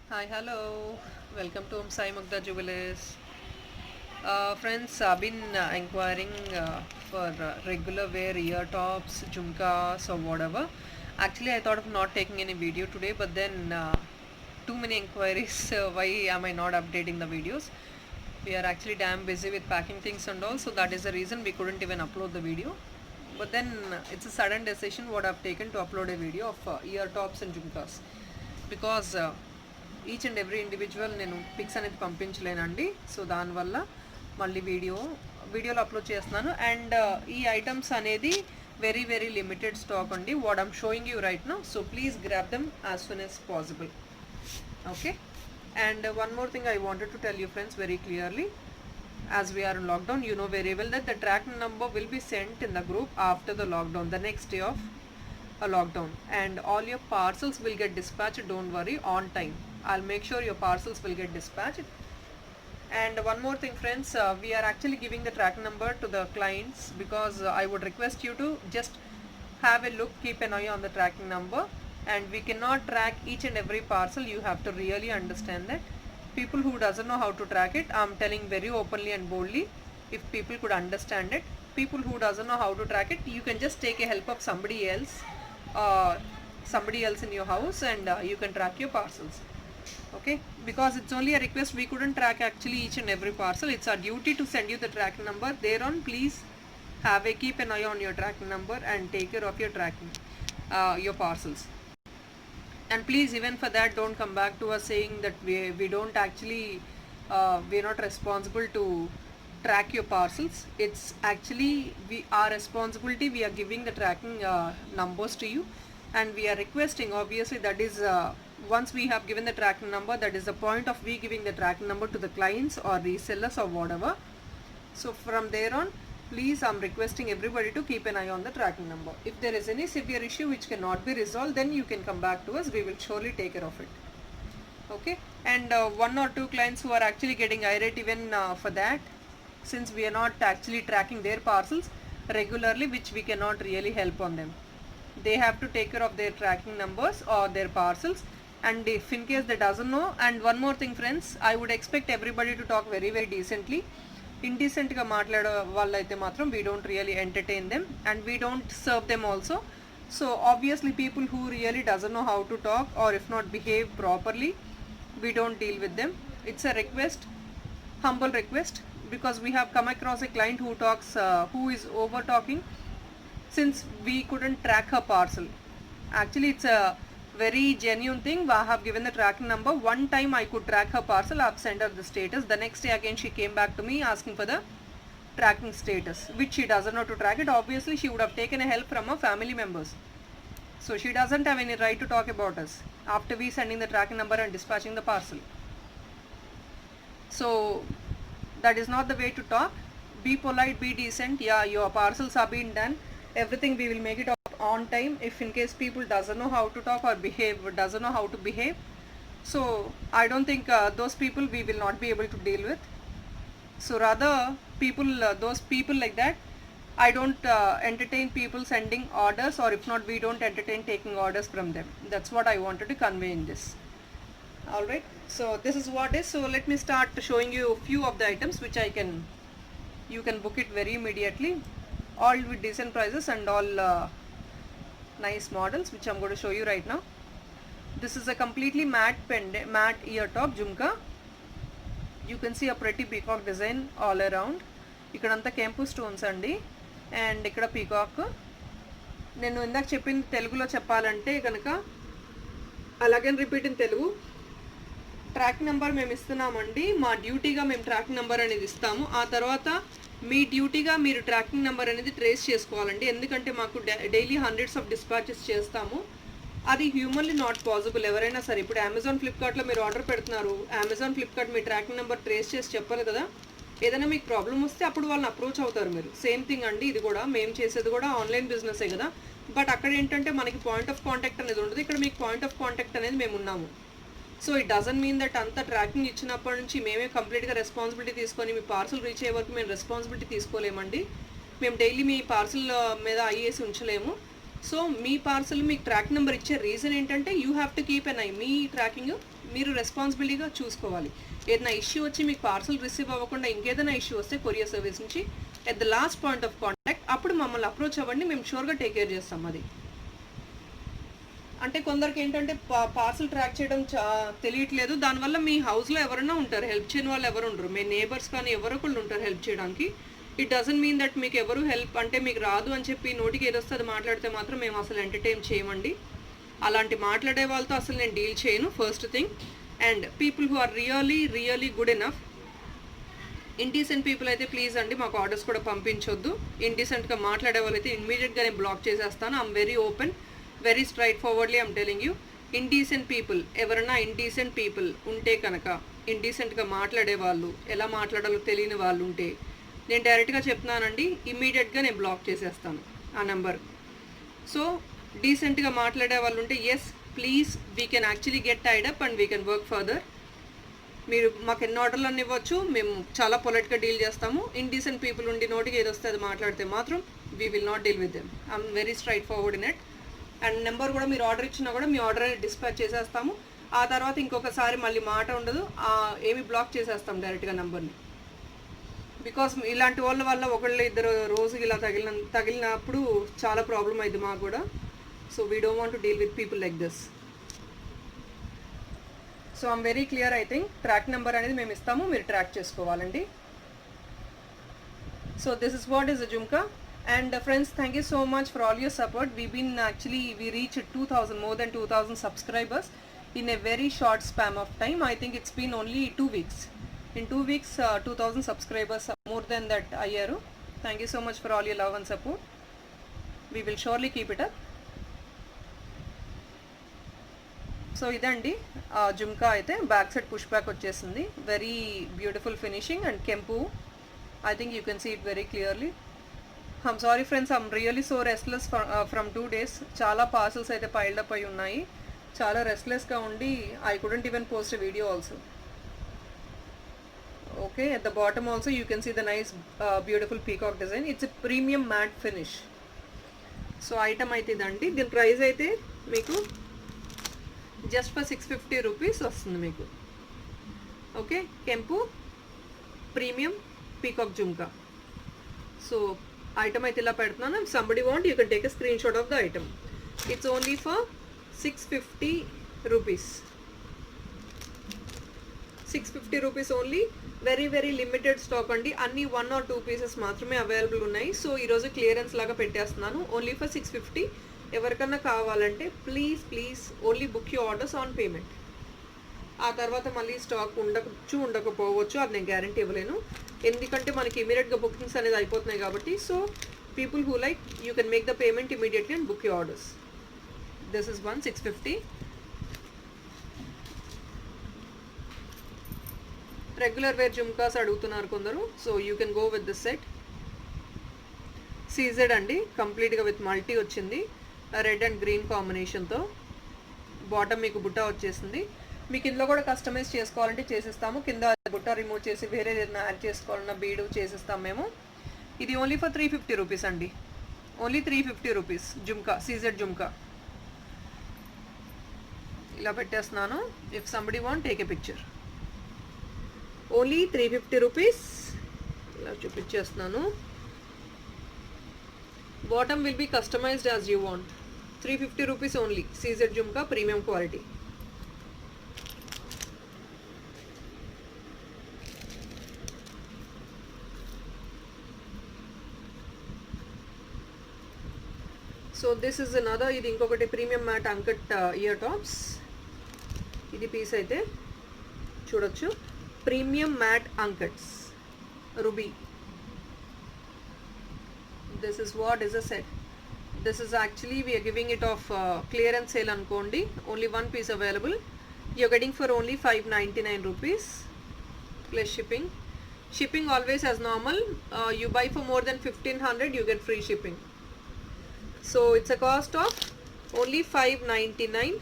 Hi, hello. Welcome to Sai Mukta Jubilees. Friends, I've been inquiring for regular wear ear tops, jhumkas, or whatever. Actually, I thought of not taking any video today, but then too many inquiries. Why am I not updating the videos? We are actually damn busy with packing things and all, so that is the reason we couldn't even upload the video. But then it's a sudden decision what I've taken to upload a video of ear tops and jhumkas because each and every individual నేను pics అనేది పంపించలేనండి. So దానివల్ల మళ్ళీ వీడియోలో upload చేస్తున్నాను. And ఈ items అనేది very very limited stock అండి. What I'm showing you right now. So please grab them as soon as possible. Okay. And one more thing I wanted to tell you friends very clearly. As we are in lockdown, you know very well that the tracking number will be sent in the group after the lockdown, the next day of a lockdown, and all your parcels will get dispatched, don't worry, on time. I'll make sure your parcels will get dispatched. And one more thing friends, we are actually giving the track number to the clients because I would request you to just have a look, keep an eye on the tracking number. And we cannot track each and every parcel. You have to really understand that. People who doesn't know how to track it, I'm telling very openly and boldly, if people could understand it. People who doesn't know how to track it, you can just take a help of somebody else in your house, and you can track your parcels. Okay, because it's only a request, we couldn't track actually each and every parcel. It's our duty to send you the tracking number. Thereon please keep an eye on your tracking number and take care of your tracking your parcels. And please, even for that, don't come back to us saying that we don't actually we're not responsible to track your parcels. It's actually our responsibility. We are giving the tracking numbers to you, and we are requesting, obviously that is once we have given the tracking number, that is the point of we giving the tracking number to the clients or resellers or whatever. So from there on, please, I'm requesting everybody to keep an eye on the tracking number. If there is any severe issue which cannot be resolved, then you can come back to us. We will surely take care of it. Okay. And one or two clients who are actually getting irate even for that, since we are not actually tracking their parcels regularly, which we cannot really help on them. They have to take care of their tracking numbers or their parcels. And if in case they doesn't know, and one more thing friends, I would expect everybody to talk very very decently. Indecent గా మాట్లాడే వాళ్ళైతే మాత్రం we don't really entertain them, and we don't serve them also. So obviously people who really doesn't know how to talk or if not behave properly, we don't deal with them. It's a request, humble request, because we have come across a client who talks who is over talking since we couldn't track her parcel. Actually it's a very genuine thing. I have given the tracking number. One time I could track her parcel, I've sent her the status. The next day again she came back to me asking for the tracking status, which she doesn't know to track it. Obviously she would have taken a help from her family members, so she doesn't have any right to talk about us after we sending the tracking number and dispatching the parcel. So that is not the way to talk. Be polite, be decent. Yeah, your parcels are being done, everything we will make it on time. If in case people doesn't know how to talk or behave, doesn't know how to behave, so I don't think those people we will not be able to deal with. So rather people, those people like that, I don't entertain people sending orders, or if not we don't entertain taking orders from them. That's what I wanted to convey in this. Alright, so this is what is. So let me start showing you a few of the items which you can book it very immediately, all with decent prices and all nice models, which I'm going to show you right now. This is a completely matte ear top jhumka. You can see a pretty peacock design all around. ikkadanta కెంపు stones అండి, and ఇక్కడ peacock. నేను ఇందాక చెప్పింది తెలుగులో చెప్పాలంటే కనుక, అలాగే repeat in Telugu. Tracking number మేము ఇస్తున్నామండి, మా డ్యూటీగా మేము ట్రాకింగ్ నెంబర్ అనేది ఇస్తాము. ఆ తర్వాత మీ డ్యూటీగా మీరు ట్రాకింగ్ నెంబర్ అనేది ట్రేస్ చేసుకోవాలండి. ఎందుకంటే మాకు డైలీ హండ్రెడ్స్ ఆఫ్ డిస్పాచెస్ చేస్తాము. అది హ్యూమన్లీ నాట్ పాసిబుల్. ఎవరైనా సరే, ఇప్పుడు అమెజాన్ ఫ్లిప్కార్ట్లో మీరు ఆర్డర్ పెడుతున్నారు, అమెజాన్ ఫ్లిప్కార్ట్ మీ ట్రాకింగ్ నెంబర్ ట్రేస్ చేసి చెప్పాలి కదా. ఏదైనా మీకు ప్రాబ్లం వస్తే అప్పుడు వాళ్ళని అప్రోచ్ అవుతారు మీరు. సేమ్ థింగ్ అండి ఇది కూడా. మేము చేసేది కూడా ఆన్లైన్ బిజినెసే కదా, బట్ అక్కడ ఏంటంటే మనకి పాయింట్ ఆఫ్ కాంటాక్ట్ అనేది ఉండదు. ఇక్కడ మీకు పాయింట్ ఆఫ్ కాంటాక్ట్ అనేది మేము ఉన్నాము. So it doesn't mean that అంతా ట్రాకింగ్ ఇచ్చినప్పటి నుంచి మేమే కంప్లీట్గా రెస్పాన్సిబిలిటీ తీసుకొని మీ పార్సల్ రీచ్ అయ్యే వరకు మేము రెస్పాన్సిబిలిటీ తీసుకోలేమండి. మేము డైలీ మీ పార్సల్ మీద ఐఏసి ఉంచలేము. సో మీ పార్సల్ మీకు ట్రాక్ నెంబర్ ఇచ్చే రీజన్ ఏంటంటే you have to keep N I. Me tracking మీరు రెస్పాన్సిబిలిటీగా చూసుకోవాలి. ఏదైనా ఇష్యూ వచ్చి మీకు పార్సల్ రిసీవ్ అవ్వకుండా ఇంకేదైనా ఇష్యూ వస్తే కొరియర్ సర్వీస్ నుంచి at the last point of contact అప్పుడు మమ్మల్ని అప్రోచ్ అవ్వండి, మేము షూర్గా టేక్ కేర్ చేస్తాం. అది అంటే కొందరికి ఏంటంటే పార్సల్ ట్రాక్ చేయడం తెలియట్లేదు, దానివల్ల మీ హౌస్లో ఎవరైనా ఉంటారు, హెల్ప్ చేయని వాళ్ళు ఎవరు ఉండరు, మీ నేబర్స్ కానీ ఎవరో ఒకళ్ళు ఉంటారు హెల్ప్ చేయడానికి. ఇట్ డజంట్ మీన్ దట్ మీకు ఎవరు హెల్ప్ అంటే మీకు రాదు అని చెప్పి నోటికి ఏదొస్తే అది మాట్లాడితే మాత్రం మేము అసలు ఎంటర్టైన్ చేయమండి. అలాంటి మాట్లాడే వాళ్ళతో అసలు నేను డీల్ చేయను, first thing. And people who are really good enough, indecent people అయితే ప్లీజ్ అండి మాకు ఆర్డర్స్ కూడా పంపించొద్దు. ఇండీసెంట్గా మాట్లాడే వాళ్ళైతే ఇమ్మీడియట్గా నేను బ్లాక్ చేసేస్తాను. I'm very open, very straightforwardly I'm telling you. Indecent people ఎవరైనా ఇండీసెంట్ పీపుల్ ఉంటే కనుక, ఇండీసెంట్గా మాట్లాడే వాళ్ళు, ఎలా మాట్లాడాలో తెలియని వాళ్ళు ఉంటే నేను డైరెక్ట్గా చెప్తున్నానండి, ఇమ్మీడియట్గా నేను బ్లాక్ చేసేస్తాను ఆ నెంబర్. సో డీసెంట్గా మాట్లాడే వాళ్ళు ఉంటే yes please, we can actually get tied up and we can work further. మీరు మాకు ఎన్ని ఆర్డర్లు అన్నీ ఇవ్వచ్చు, మేము చాలా పొలైట్గా డీల్ చేస్తాము. ఇండీసెంట్ పీపుల్ ఉండి నోటికి ఏది వస్తే అది మాట్లాడితే మాత్రం we will not deal with them. I'm very straightforward in it. And number కూడా మీరు ఆర్డర్ ఇచ్చినా కూడా మీ ఆర్డర్ అనేది డిస్పాచ్ చేసేస్తాము. ఆ తర్వాత ఇంకొకసారి మళ్ళీ మాట ఉండదు, ఏమి బ్లాక్ చేసేస్తాం డైరెక్ట్గా నెంబర్ని. బికాస్ ఇలాంటి వాళ్ళ వల్ల ఒకళ్ళు ఇద్దరు రోజుకి ఇలా తగిలినప్పుడు చాలా ప్రాబ్లం అయింది మాకు కూడా. So we don't want to deal with people like this. So I'm very clear. I think track number అనేది మేము ఇస్తాము, మీరు ట్రాక్ చేసుకోవాలండి. So this is what is the jhumka. And friends, thank you so much for all your support. We reached 2000, more than 2000 subscribers in a very short span of time. I think it's been only 2 weeks. In 2 weeks, 2000 subscribers, more than that ayyaru. Thank you so much for all your love and support. We will surely keep it up. So ఇదండి జుమ్కా అయితే back side push back వచ్చేసింది. Very beautiful finishing and కెంపు. I think you can see it very clearly. I'm sorry friends, I'm really so restless from 2 days. చాలా parcels అయితే piled up అయి ఉన్నాయి. చాలా రెస్ట్లెస్గా ఉండి I couldn't even post a video also. Okay, at the bottom also you can see the nice beautiful peacock design. It's a premium matte finish. So item అయితే ఇదండి. దీని ప్రైస్ అయితే మీకు జస్ట్ ఫర్ 650 రూపీస్ వస్తుంది మీకు. Okay, కెంపు premium peacock jhumka. So item అయితే ఇలా పెడుతున్నాను. If somebody want you can take a screen shot of the item. It's only for 650 rupees. 650 rupees only. Very limited stock అండి. అన్ని 1 or 2 pieces మాత్రమే available ఉన్నాయి. సో ఈరోజు క్లియరెన్స్ లాగా పెట్టేస్తున్నాను. Only for 650. ఎవరికన్నా కావాలంటే please only book you orders on payment. ఆ తర్వాత మళ్ళీ స్టాక్ ఉండకపోవచ్చు, అది నేను గ్యారంటీ ఇవ్వలేను. ఎందుకంటే మనకి ఇమీడియట్గా బుకింగ్స్ అనేది అయిపోతున్నాయి కాబట్టి. So people who like you can make the payment immediately and book you orders. This is 650. Regular wear jhumkas అడుగుతున్నారు కొందరు. So you can go with this set. CZ అండి, కంప్లీట్గా విత్ మల్టీ వచ్చింది, రెడ్ అండ్ గ్రీన్ కాంబినేషన్తో. Bottom మీకు బుట్ట వచ్చేసింది. మీకు ఇందులో కూడా కస్టమైజ్ చేసుకోవాలంటే చేసిస్తాము. కింద బుట్ట రిమూవ్ చేసి వేరే ఏదైనా యాడ్ చేసుకోవాలన్నా బీడు చేసిస్తాం మేము. ఇది ఓన్లీ ఫర్ 350 రూపీస్ అండి. Only 350 rupees jhumka, CZ jhumka. ఇలా పెట్టేస్తున్నాను. If somebody want take a picture. Only 350 rupees. ఇలా చూపించేస్తున్నాను. Bottom will be customized as you want. 350 rupees only. CZ jhumka premium quality. So this is another. ఇది ఇంకొకటి premium matte uncut ear tops. ఇది piece అయితే చూడొచ్చు. Premium matte uncuts ruby. This is what is a set. This is actually we are giving it off clearance sale ankondi. Only one piece available. You're getting for only 599 rupees plus shipping. Shipping always as normal. You buy for more than 1500, you get free shipping. So it's a cost of only 599.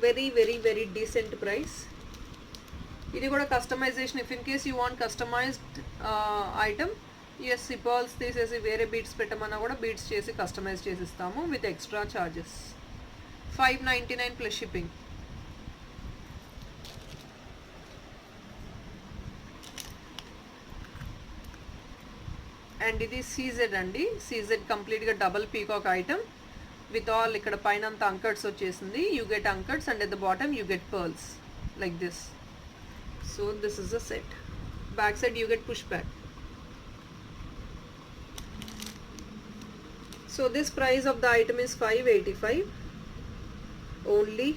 Very decent price. ఇది కూడా customization. If in case you want customized item, ఎస్ ఈ pearls తీసేసి వేరే beads పెట్టమన్నా కూడా beads చేసి customize చేసిస్తాము with extra charges. 599 plus shipping. And ఇది సీజెడ్ అండి, సీజెడ్ కంప్లీట్గా double peacock item with all. ఇక్కడ పైన అంతా అంకర్స్ వచ్చేసింది. యూ గెట్ అంకర్స్ and at the bottom you get pearls like this. So this is the set. Back side you get push back. So this price of the item is 585 only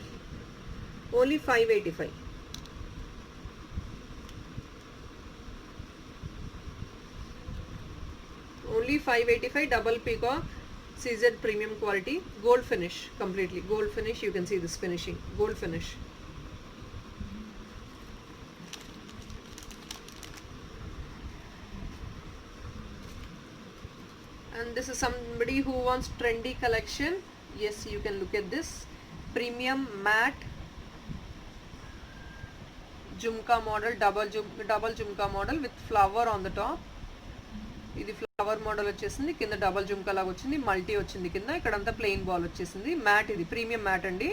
585. Only 585 double peacock CZ premium quality, gold finish, completely gold finish. You can see this finishing, gold finish. And this is somebody who wants trendy collection. Yes, you can look at this premium matte jhumka model, double jhumka model with flower on the top. ఇది flower model వచ్చేసింది, కింద double jhumka లాగా వచ్చింది, multi వచ్చింది కింద, ఇక్కడంతా plain ball వచ్చేసింది. Matte, ఇది ప్రీమియం మ్యాట్ అండి.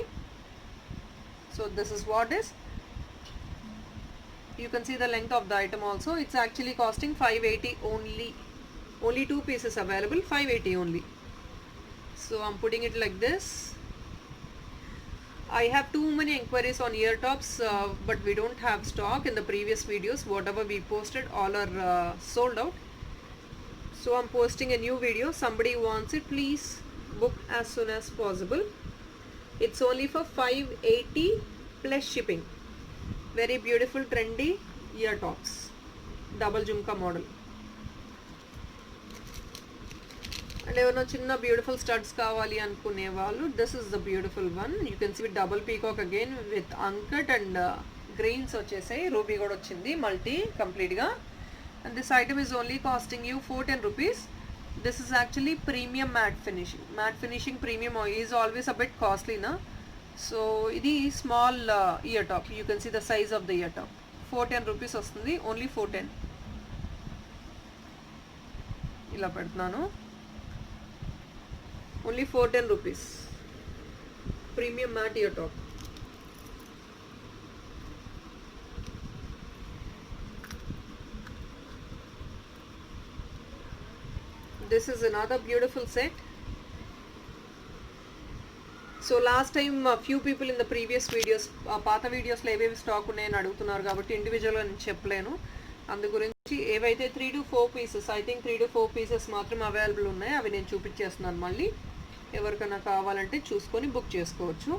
So this is what is. You can see the length of the item also. It's actually costing 580 only. Only 2 pieces available, 580 only. So I'm putting it like this. I have too many inquiries on ear tops, but we don't have stock. In the previous videos, whatever we posted, all are sold out. So I'm posting a new video. Somebody wants it, please book as soon as possible. It's only for 580 plus shipping. Very beautiful trendy ear tops, double jhumka model. And ఏమైనా చిన్న beautiful studs కావాలి అనుకునే వాళ్ళు, this is the beautiful one. You can see with double peacock again with uncut and greens వచ్చేసాయి. Ruby కూడా వచ్చింది multi కంప్లీట్గా. And this item is only costing you 410 rupees. This is actually premium matte finishing. Matte finishing premium is always a bit కాస్ట్లీనా. So ఇది small ear top. You can see the size of the year top. 410 rupees వస్తుంది, only 410. ఇలా పెడుతున్నాను, only 410 rupees. Premium matte ear top. This is another beautiful set. So last time few people in the previous videos, పాత వీడియోస్లో ఏవేవి stock ఉన్నాయని అడుగుతున్నారు కాబట్టి ఇండివిజువల్గా నేను చెప్పలేను. అందు గురించి ఏవైతే 3 to 4 pieces, I think 3 to 4 pieces మాత్రం అవైలబుల్ ఉన్నాయి. అవి నేను చూపించేస్తున్నాను. మళ్ళీ ఎవరికైనా కావాలంటే చూసుకొని బుక్ చేసుకోవచ్చు.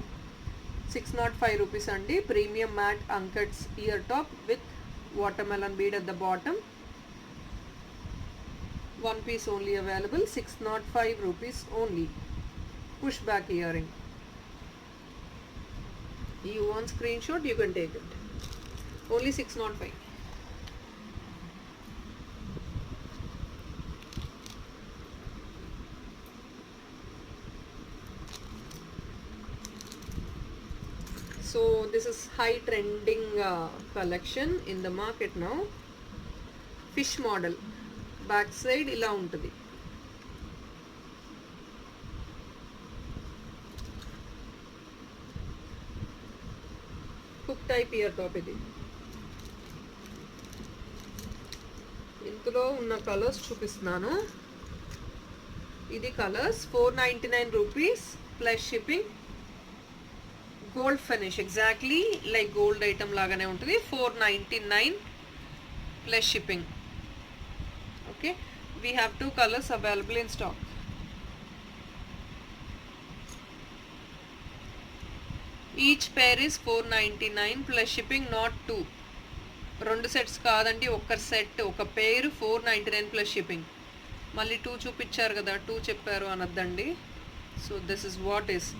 605 rupees అండి. Premium matte అంకట్స్ year top with watermelon bead at the bottom. 1 piece only available. 605 rupees only. Push back earring. You want screenshot, you can take it. Only 605. So this is high trending collection in the market now. Fish model, back side ila untadi. Hook type ear top idi. ఇందులో ఉన్న colours చూపిస్తున్నాను. ఇది colours 499 rupees plus shipping. Gold finish, exactly like gold item లాగానే ఉంటుంది. 499 plus shipping. Okay, we have 2 colors available in stock. Each pair is 499 plus shipping, not 2. 2 sets కాదండి, ఒక set, ఒక పేరు 499 ప్లస్ షిప్పింగ్. మళ్ళీ 2 చూపించారు కదా, 2 చెప్పారు అనొద్దండి. So this is what is.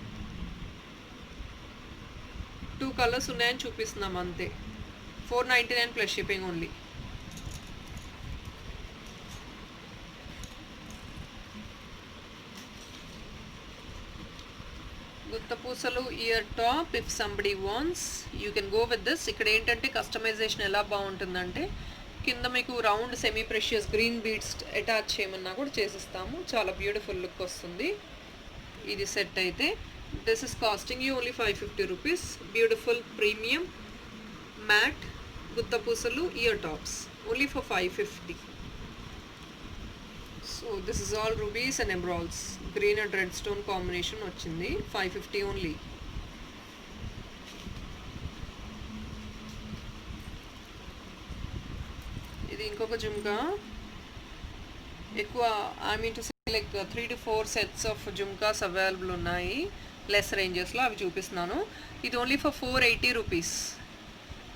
2 colors ఉన్నాయని చూపిస్తున్నాం అంతే. 499 ప్లస్ షిప్పింగ్ ఓన్లీ. గుత్తపూసలు ear top. If somebody wants you can go with this. ఇక్కడ ఏంటంటే కస్టమైజేషన్ ఎలా బాగుంటుందంటే కింద మీకు round semi precious green beads attach చేయమన్నా కూడా చేసిస్తాము. చాలా బ్యూటిఫుల్ లుక్ వస్తుంది ఇది సెట్ అయితే. This is costing you only 550 rupees. Beautiful premium matte Guttapusalu ear tops only for 550. So this is all rubies and emeralds. Green and red stone combination వచ్చింది. 550 only. ఇది ఇంకొక జుమ్కా. ఎక్కువ I mean to say like 3 to 4 sets of jhumkas available ఉన్నాయి less రేంజెస్లో, అవి చూపిస్తున్నాను. ఇది only for 480 rupees.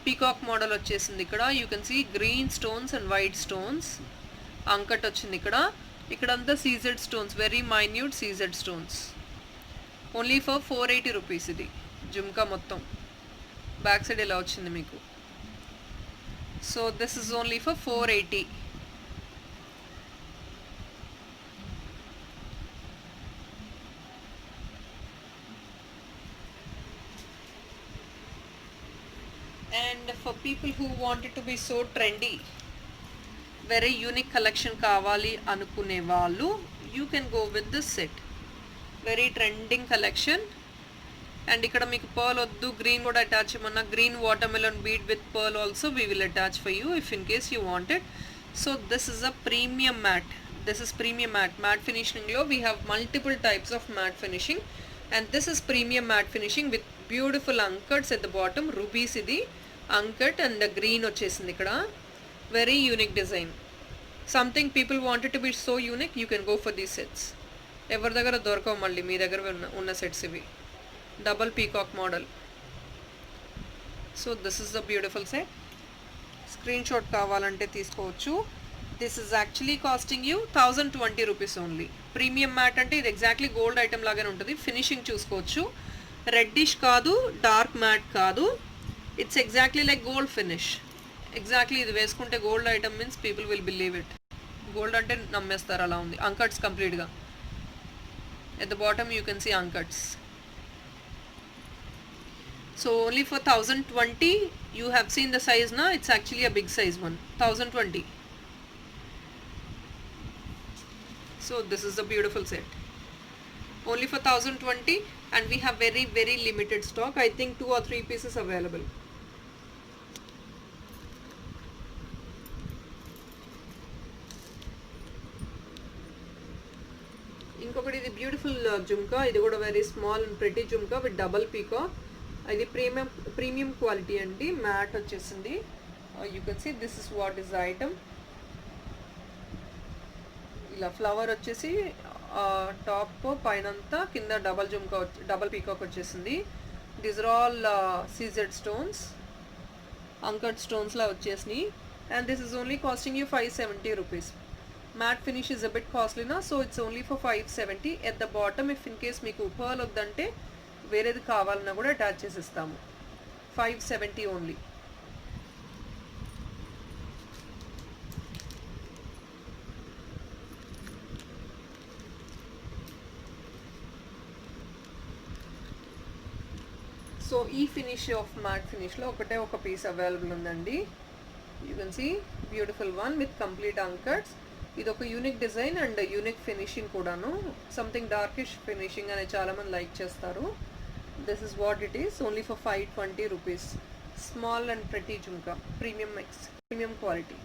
Peacock model వచ్చేసింది ఇక్కడ. You can sea green stones and white stones. Uncut వచ్చింది ఇక్కడ. ఇక్కడంతా CZ stones, very minute CZ stones. Only for 480 rupees. ఇది జుమ్కా మొత్తం బ్యాక్ సైడ్ ఇలా వచ్చింది మీకు. So this is only for 480. And for people who want it to be so trendy, very unique collection కావాలి అనుకునే వాళ్ళు, you can go with this set. Very trending collection. And ఇక్కడ మీకు pearl వద్దు, green కూడా అటాచ్ చేయమన్నా, green watermelon bead with pearl also we will attach for you if in case you want it. So this is a premium matte. This is premium matte. Matte finishing లో we have multiple types of matte finishing, and this is premium matte finishing with beautiful anchors at the bottom. Rubies ఇది uncut and green వచ్చేసింది ఇక్కడ. Very unique design. Something people wanted to be so unique, you can go for these sets. ఎవరి దగ్గర దొరకవు మళ్ళీ, మీ దగ్గర ఉన్న sets ఇవి. Double peacock model. So this is the beautiful set. Screen shot కావాలంటే తీసుకోవచ్చు. This is actually costing you 1020 rupees only. Premium matte అంటే ఇది ఎగ్జాక్ట్లీ గోల్డ్ ఐటమ్ లాగానే ఉంటుంది. ఫినిషింగ్ చూసుకోవచ్చు. రెడ్డిష్ కాదు, డార్క్ మ్యాట్ కాదు. It's exactly like gold finish. Exactly ఇది వేసుకుంటే gold item means people will believe it. Gold అంటే నమ్మేస్తారు, అలా ఉంది. అంకట్స్ కంప్లీట్గా. At the bottom you can see uncuts. So only for 1020. You have seen the size నా, it's actually a big size one. 1020. So this is the beautiful set. Only for 1020, and we have very very limited stock. I think 2 or 3 pieces available. ఇంకొకటి ఇది beautiful jhumka. ఇది కూడా very small and pretty jhumka with double peacock. ఇది premium quality అండి. Matte వచ్చేసింది. You can see this is what is the item. ఇలా flower వచ్చేసి top పైనంతా, కింద డబల్ జుమ్కా డబల్ పీకాక్ వచ్చేసింది. These are all CZ stones, uncut స్టోన్స్లా వచ్చేసినాయి. And this is only costing you 570 rupees. Matte finish is a bit కాస్ట్లీనా, so it's only for 570. At the bottom if in case మీకు pearl వద్దంటే వేరేది కావాలన్నా కూడా attach చేసి ఇస్తాము. 570 ఓన్లీ. సో ఈ ఫినిష్ ఆఫ్ మ్యాట్ ఫినిష్లో ఒకటే ఒక పీస్ అవైలబుల్ ఉందండి. You can see beautiful one with complete uncuts. ఇది ఒక unique design and unique finishing కూడాను. సంథింగ్ డార్కిష్ ఫినిషింగ్ అని చాలామంది లైక్ చేస్తారు. This is what it is. Only for 520 rupees. Small and pretty jhumka. Premium quality.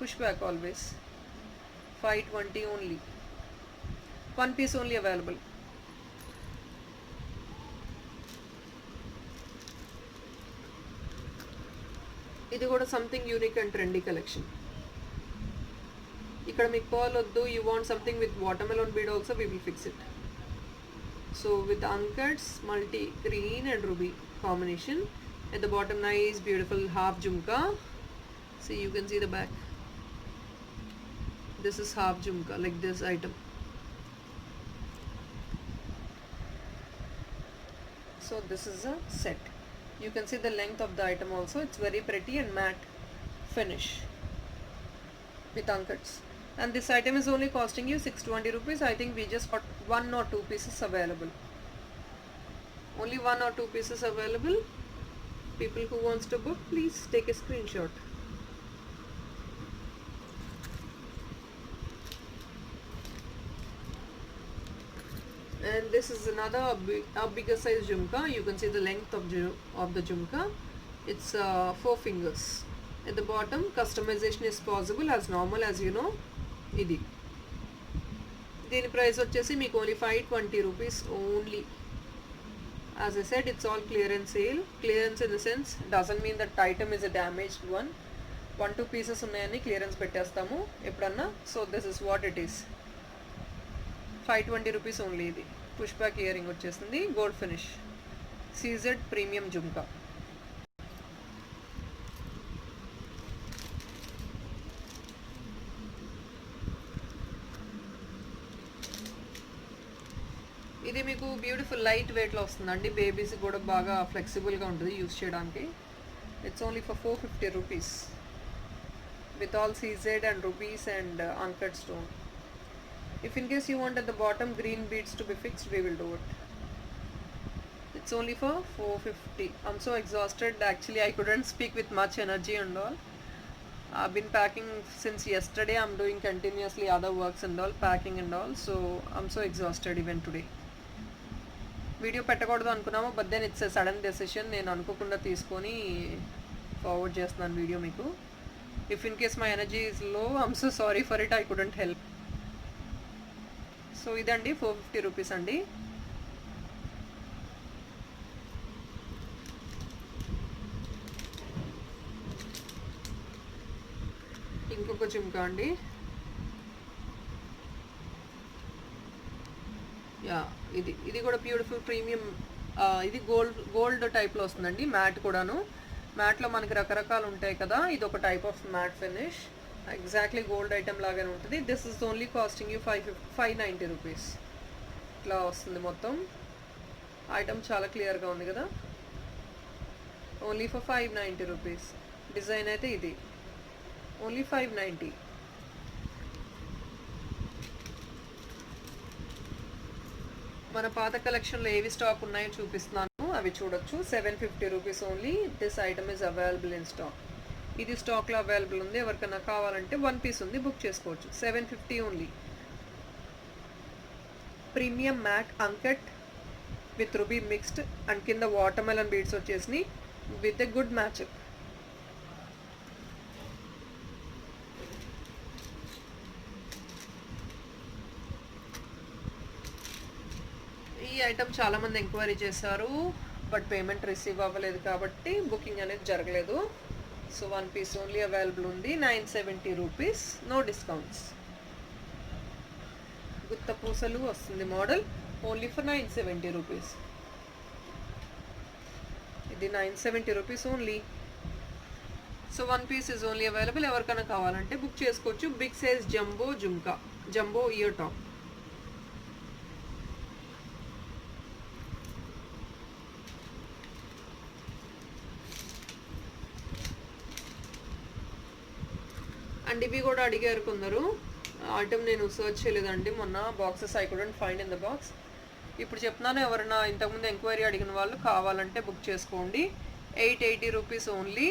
Push back always. 520 only. 1 piece only available. ఇది కూడా something unique and trendy collection. ఇక్కడ మీకు pearl వద్దు, you want something with watermelon bead also, we will fix it. So with అంకట్స్, multi green and ruby combination. At the bottom, nice beautiful half jhumka. See, you can see the back. This is half jhumka, like this item. So this is a set. You can see the length of the item also. It's very pretty and matte finish with ankats. And this item is only costing you 620 rupees. I think we just got 1 or 2 pieces available. Only 1 or 2 pieces available. People who wants to book, please take a screenshot. And this is another a bigger size jhumka. You can see the length of the jhumka. It's 4 fingers. At the bottom, customization is possible as normal as you know. Idi దీని price వచ్చేసి మీకు only 520 rupees only. As I said, it's all clearance sale. Clearance in the sense doesn't mean that item is a damaged one. 1-2 pieces ఉన్నాయని clearance పెట్టేస్తాము ఎప్పుడన్నా. So this is what it is. 520 rupees only. ఇది push back ear ring వచ్చేసింది, gold finish, CZ premium jhumka. ఇది మీకు beautiful light వెయిట్లో వస్తుందండి. Babies కూడా బాగా ఫ్లెక్సిబుల్గా ఉంటుంది యూస్ చేయడానికి. It's only for 450 rupees with all CZ and rubies and uncut stone. If in case you want at the bottom green beads to be fixed, we will do it. It's only for 450. I'm so exhausted. Actually, I couldn't speak with much energy and all. I've been packing since yesterday. I'm doing continuously other works and all, packing and all. So I'm so exhausted even today. Video పెట్టకూడదు అనుకున్నాము, but then it's a sudden decision. నేను అనుకోకుండా తీసుకొని forward చేస్తున్నాను video మీకు. If in case my energy is low, I'm so sorry for it, I couldn't help. So ఇదండి 450 rupees అండి. ఇంకొక జుమ్కా అండి. యా, ఇది కూడా బ్యూటిఫుల్ ప్రీమియం. ఇది గోల్డ్ టైప్లో వస్తుందండి. మ్యాట్ కూడాను. మ్యాట్లో మనకి రకరకాలు ఉంటాయి కదా, ఇది ఒక type of matte finish. Exactly gold item లాగానే ఉంటుంది. This is only costing you 590 rupees. ఇట్లా వస్తుంది మొత్తం. ఐటమ్ చాలా క్లియర్గా ఉంది కదా. Only for 590 rupees. డిజైన్ అయితే ఇది ఓన్లీ 590. మన పాత కలెక్షన్లో ఏవి స్టాక్ ఉన్నాయో చూపిస్తున్నాను, అవి చూడొచ్చు. 750 rupees only. This item is available in stock. ఇది స్టాక్లో అవైలబుల్ ఉంది. ఎవరికైనా కావాలంటే 1 పీస్ ఉంది, బుక్ చేసుకోవచ్చు. 750 only. Premium matte uncut with ruby mixed and కింద వాటర్ మెలన్ బీడ్స్ వచ్చేసి విత్ ఎ గుడ్ మ్యాచ్. ఈ ఐటమ్ చాలామంది ఎంక్వైరీ చేశారు, బట్ పేమెంట్ రిసీవ్ అవ్వలేదు కాబట్టి బుకింగ్ అనేది జరగలేదు. సో 1 పీస్ ఓన్లీ అవైలబుల్ ఉంది. 970 రూపీస్, నో డిస్కౌంట్స్. గుత్త పూసలు వస్తుంది మోడల్, ఓన్లీ ఫర్ 970 రూపీస్. ఇది 970 rupees only. So 1 piece is only available. ఎవరికైనా కావాలంటే బుక్ చేసుకోవచ్చు. Big size jumbo jhumka, jumbo ear top. And ఇవి కూడా అడిగారు కొందరు. ఐటమ్ నేను సర్చ్ చేయలేదండి మొన్న. Boxes I couldn't find in the box. ఇప్పుడు చెప్తున్నాను, ఎవరైనా ఇంతకుముందు ఎంక్వైరీ అడిగిన వాళ్ళు కావాలంటే బుక్ చేసుకోండి. 880 రూపీస్ ఓన్లీ.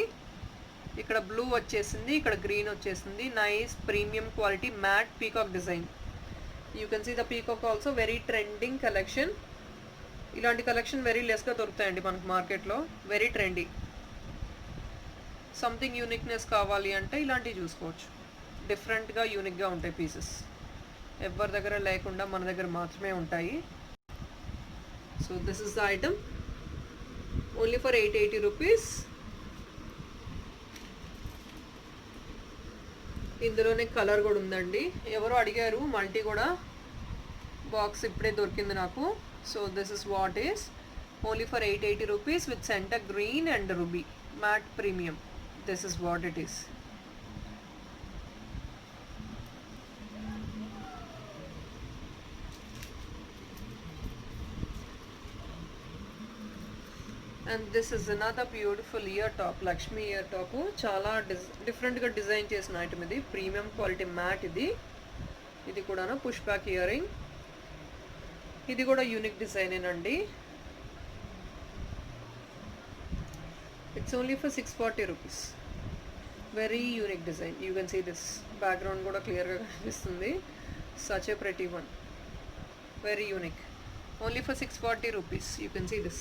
ఇక్కడ బ్లూ వచ్చేసింది, ఇక్కడ గ్రీన్ వచ్చేసింది. Nice premium quality matte peacock design. You can see the peacock also. Very trending collection. ఇలాంటి కలెక్షన్ వెరీ లెస్గా దొరుకుతాయండి మనకు మార్కెట్లో. Very trendy. సంథింగ్ యూనిక్నెస్ కావాలి అంటే ఇలాంటివి చూసుకోవచ్చు. డిఫరెంట్గా యూనిక్గా ఉంటాయి పీసెస్. ఎవరి దగ్గర లేకుండా మన దగ్గర మాత్రమే ఉంటాయి. So this is the item only for 880 rupees. ఇందులోనే కలర్ కూడా ఉందండి. ఎవరో అడిగారు మల్టీ కూడా. బాక్స్ ఇప్పుడే దొరికింది నాకు. So this is what is only for 880 rupees with centre green and ruby mat premium. This is what it is. And this is another beautiful ear top, Lakshmi ear top. చాలా డిఫరెంట్గా design చేసిన item ఇది. Premium quality mat ఇది. ఇది కూడా push back ear ring. ఇది కూడా unique డిజైనేనండి. It's only for 640 rupees. Very unique design. You can see this background kuda clear ga kanipistundi. Such a pretty one. Very unique. Only for 640 rupees. You can see this.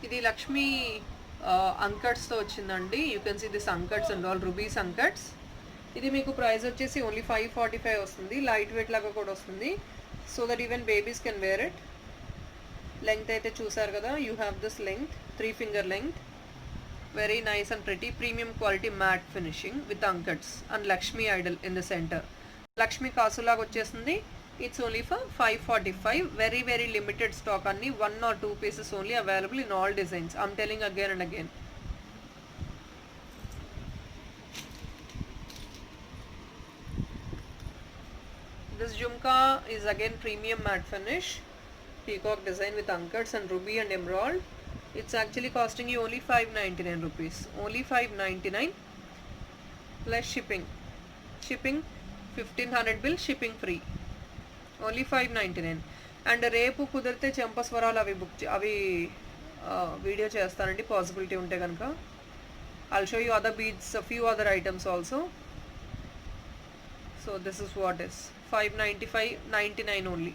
ఇది లక్ష్మీ అంకట్స్తో వచ్చిందండి. You can see this uncuts and all rubies uncuts. ఇది మీకు price వచ్చేసి only 545 వస్తుంది. Light weight లాగా కూడా వస్తుంది, so that even babies can wear it. Length అయితే చూసారు కదా, you have this length 3 finger length. Very nice and pretty premium quality matte finishing with uncuts and Lakshmi idol in the centre. Lakshmi కాసులాగా వచ్చేసింది. It's only for 545. Very very limited stock అన్ని, 1 or 2 pieces only available in all designs. I'm telling again and again. This jhumka is again premium matte finish, peacock design with anchors and ruby and emerald. It's actually costing you only 599 rupees. Only 599 plus shipping. Shipping 1500 bill, shipping free. Only 599. And రేపు కుదిరితే చెంపస్వరాలు అవి అవి video చేస్తానండి, possibility ఉంటే కనుక. I'll show you other beads, a few other items also. So this is what is 595, 99 only.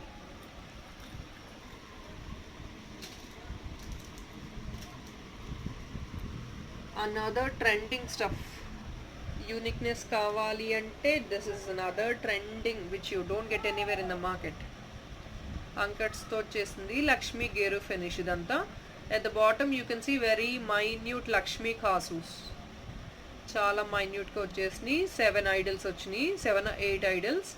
Another trending stuff. Uniqueness kavali ante, this is another trending which you don't get anywhere in the market. Ankarts తో వచ్చేసింది Lakshmi gheru finish ఇదంతా. At the bottom you can see very minute Lakshmi కాసూస్, చాలా మైన్యూట్గా వచ్చేసినాయి. 7 idols వచ్చినాయి, 7 or 8 idols.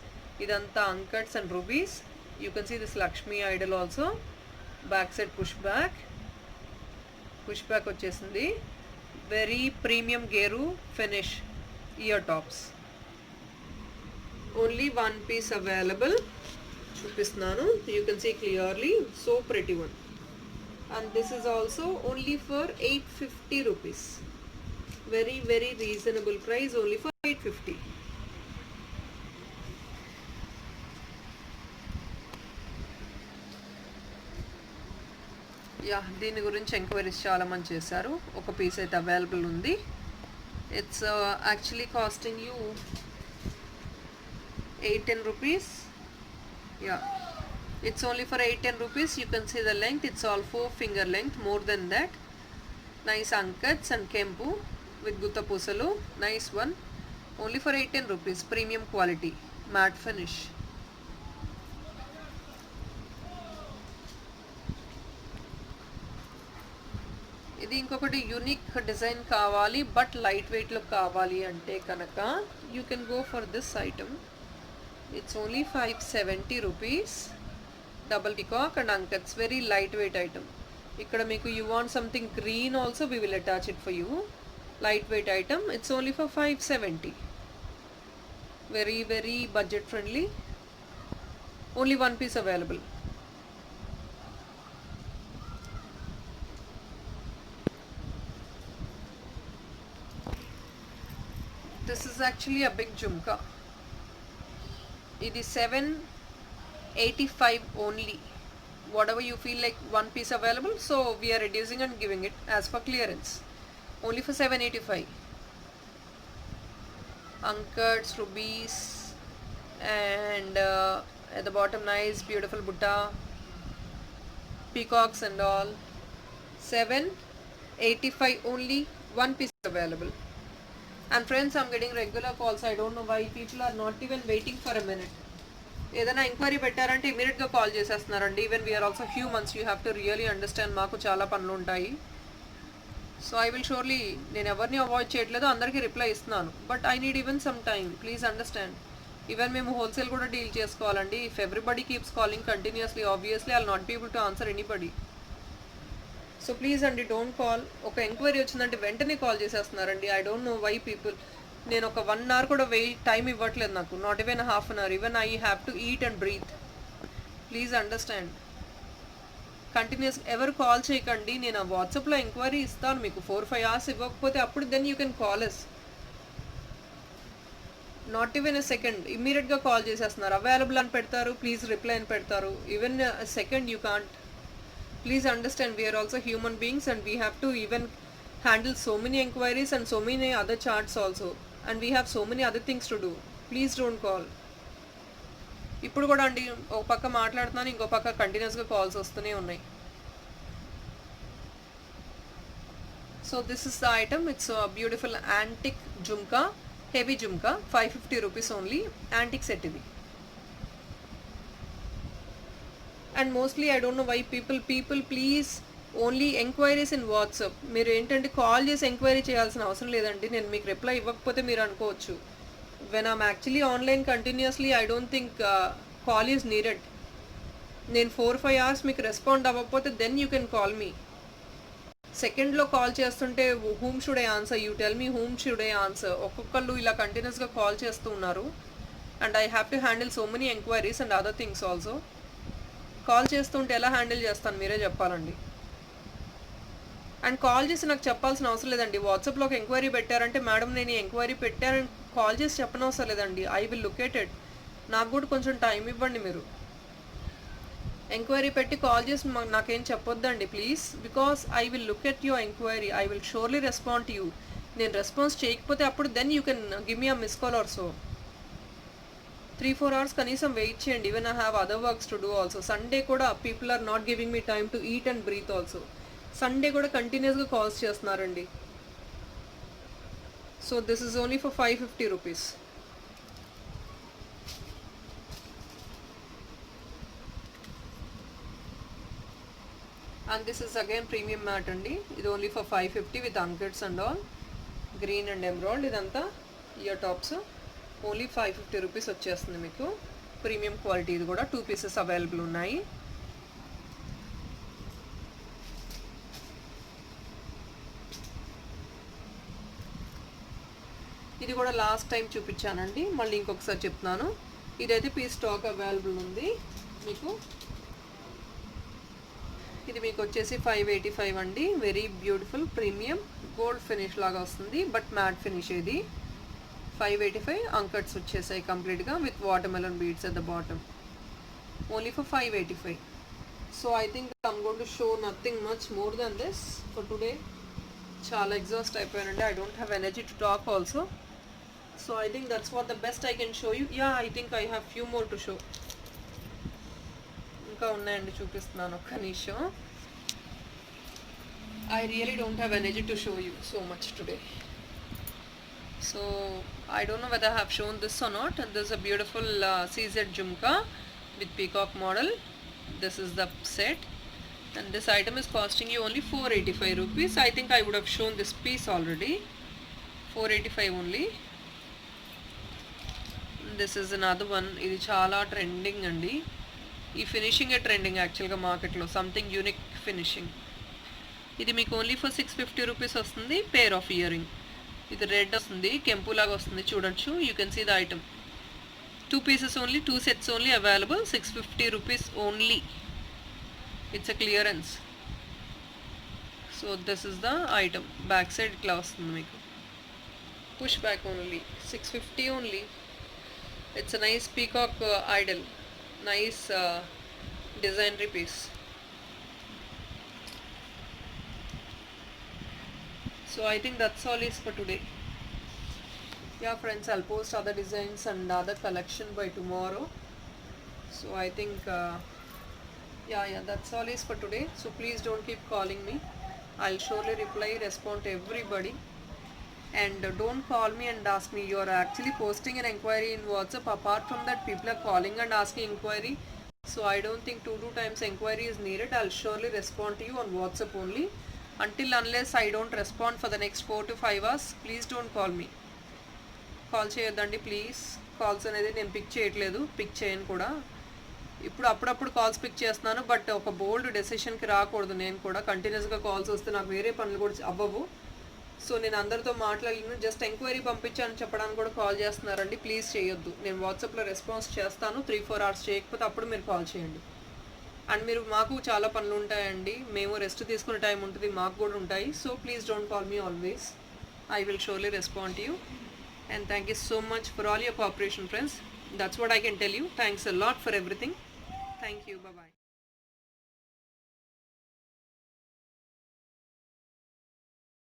ఇదంతా uncuts and rubies. You can see this Lakshmi idol also. Back side push back వచ్చేసింది. Very premium gheru finish ear tops. Only 1 piece available. చూపిస్తున్నాను, you can see clearly. So pretty one. And this is also only for 850 rupees. Very very reasonable price, only for 850. Yeah, దీని గురించి enquiries చాలా మంది చేశారు. ఒక piece అయితే available ఉంది. It's actually costing you 810 rupees. Yeah, it's only for 810 rupees. You can see the length, it's all 4 finger length, more than that. Nice ankats and kempu with gutta pusalu. Nice one. Only for 810 rupees. Premium quality matte finish. ఇది ఇంకొకటి unique design కావాలి but light వెయిట్లో కావాలి అంటే కనుక you can go for this item. It's only 570 rupees. Double peacock and అంకట్స్. Very light weight item. ఇక్కడ మీకు you want something green also, we will attach it for you. Lightweight item. It's only for 570. Very very budget friendly. Only 1 piece available. This is actually a big jhumka. It is 785 only. Whatever you feel like 1 piece available, so we are reducing and giving it as per clearance. Only for 785. Ankarts, rubies, and at the bottom nice beautiful butta, peacocks and all. 785 only. 1 piece available. And friends, I'm getting regular calls. I don't know why people are not even waiting for a minute. ఏదైనా enquiry పెట్టారంటే ఇమీడియట్గా call చేసేస్తున్నారండి. Even we are also humans. You have to really understand, మాకు చాలా పనులు ఉంటాయి. So I will surely, నేను ఎవరిని అవాయిడ్ చేయట్లేదు, అందరికీ రిప్లై ఇస్తున్నాను. But I need even some time, please understand. Even మేము హోల్సేల్ కూడా డీల్ చేసుకోవాలండి. If everybody keeps calling continuously, obviously I will not be able to answer anybody. So please అండి, don't call. ఒక enquiry వచ్చిందంటే వెంటనే call చేసేస్తున్నారండి. I don't know why people. నేను ఒక 1 hour కూడా టైం ఇవ్వట్లేదు నాకు. Not even half an hour. Even I have to eat and breathe. Please understand. Continuous ఎవరు కాల్ చేయకండి. నేను ఆ వాట్సాప్లో ఎంక్వైరీ ఇస్తాను మీకు. 4-5 hours ఇవ్వకపోతే అప్పుడు then you can call us. Not even a second. ఇమ్మీడియట్గా కాల్ చేసేస్తున్నారు. అవైలబుల్ అని పెడతారు, ప్లీజ్ రిప్లై అని పెడతారు. Even a second you can't. Please understand, we are also human beings and we have to even handle so many enquiries and so many other charts also, and we have so many other things to do. Please don't call. ఇప్పుడు కూడా అండి, ఒక పక్క మాట్లాడుతున్నాను, ఇంకో పక్క కంటిన్యూస్గా calls వస్తూనే ఉన్నాయి. So this is the item. It's a beautiful antique jhumka, heavy jhumka, 550 rupees only. Antique set ఇది. And mostly I don't know why people please only enquiries in WhatsApp. మీరు ఏంటంటే కాల్ చేసి ఎంక్వైరీ చేయాల్సిన అవసరం లేదండి. నేను మీకు రిప్లై ఇవ్వకపోతే మీరు అనుకోవచ్చు, when I'm actually online continuously I don't think call is needed. నేను 4-5 hours మీకు రెస్పాండ్ అవ్వకపోతే then you can call me. సెకండ్లో కాల్ చేస్తుంటే whom should I answer, you tell me whom should I answer. ఒక్కొక్కళ్ళు ఇలా కంటిన్యూస్గా కాల్ చేస్తూ ఉన్నారు. And I have to handle so many enquiries and other things also. Call చేస్తుంటే ఎలా handle చేస్తాను మీరే చెప్పాలండి. అండ్ కాల్ చేసి నాకు చెప్పాల్సిన అవసరం లేదండి. వాట్సాప్లో ఒక ఎంక్వైరీ పెట్టారంటే మేడం నేను ఈ ఎంక్వైరీ పెట్టారని కాల్ చేసి చెప్పనవసరం లేదండి. I will look at it. నాకు కూడా కొంచెం టైం ఇవ్వండి మీరు. ఎంక్వైరీ పెట్టి కాల్ చేసి నాకేం చెప్పొద్దండి please, because I will look at your enquiry. I will surely respond to you. నేను రెస్పాన్స్ చేయకపోతే అప్పుడు then you can give me a miss call or so. 3-4 hours కనీసం వెయిట్ చేయండి. Even I have other works to do also. Sunday కూడా people are not giving me time to eat and breathe also. Sunday కూడా కంటిన్యూస్గా calls చేస్తున్నారండి. So this is only for 550 rupees. And this is again premium mat అండి. ఇది only for 550 with anklets and all, green and emerald. ఇదంతా ear tops. Only 550 rupees వచ్చేస్తుంది మీకు. Premium quality. ఇది కూడా 2 pieces అవైలబుల్ ఉన్నాయి. ఇది కూడా లాస్ట్ టైం చూపించానండి, మళ్ళీ ఇంకొకసారి చెప్తున్నాను. ఇదైతే పీస్ స్టాక్ అవైలబుల్ ఉంది మీకు. ఇది మీకు వచ్చేసి 585 అండి. Very beautiful premium gold finish లాగా వస్తుంది, బట్ మ్యాట్ ఫినిష్. ఇది 585. అంకట్స్ వచ్చేసాయి కంప్లీట్గా with water melon beads at the bottom. Only for 585. So I think I'm going to show nothing much more than this for today. చాలా exhaust అయిపోయానండి. I don't have energy to talk also. So I think that's what the best I can show you. Yeah, I think I have few more to show. ఇంకా ఉన్నాయండి, చూపిస్తున్నాను ఒక్క నిమిషం. I really don't have energy to show you so much today. So I don't know whether I have shown this or not. And there's a beautiful CZ jhumka with peacock model. This is the set. And this item is costing you only 485 rupees. I think I would have shown this piece already. 485 only. This is another one. ఇది చాలా trending అండి. ఈ ఫినిషింగే trending యాక్చువల్గా మార్కెట్లో. Something unique finishing. ఇది మీకు only for 650 rupees వస్తుంది. Pair of earring. ఇది రెడ్ వస్తుంది, కెంపులాగా వస్తుంది, చూడొచ్చు. You can see the item. 2 pieces only, 2 sets only available. 650 rupees only. It's a clearance. So this is the item. Back side ఇట్లా వస్తుంది మీకు. Push back only. 650 only. It's a nice peacock idol, nice designery piece. So I think that's all is for today. Yeah friends, I'll post other designs and other collection by tomorrow. So I think yeah that's all is for today. So please don't keep calling me. I'll surely reply, respond to everybody. And don't call me and ask me. You are actually posting an inquiry in WhatsApp. Apart from that, people are calling and asking inquiry. So I don't think 2 times inquiry is needed. I'll surely respond to you on WhatsApp only. Unless I don't respond for the next 4 to 5 hours, please don't call me. Call చేయొద్దండి please. Calls అనేది నేను pick చేయట్లేదు, pick చేయను కూడా. ఇప్పుడు అప్పుడప్పుడు calls pick చేస్తున్నాను, but ఒక బోల్డ్ డెసిషన్కి రాకూడదు. నేను కూడా కంటిన్యూస్గా కాల్స్ వస్తే నాకు వేరే పనులు కూడా అవ్వవు. సో నేను అందరితో మాట్లాడలేను. జస్ట్ ఎంక్వైరీ పంపించాను చెప్పడానికి కూడా కాల్ చేస్తున్నారండి. ప్లీజ్ చేయొద్దు. నేను వాట్సాప్లో రెస్పాన్స్ చేస్తాను. 3-4 hours చేయకపోతే అప్పుడు మీరు కాల్ చేయండి. అండ్ మీరు, మాకు చాలా పనులు ఉంటాయండి. మేము రెస్ట్ తీసుకునే టైం ఉంటుంది, మాకు కూడా ఉంటాయి. So please don't call me always. I will surely respond to you. And thank you so much for all your cooperation, friends. That's what I can tell you. Thanks a lot for everything. Thank you. Bye-bye.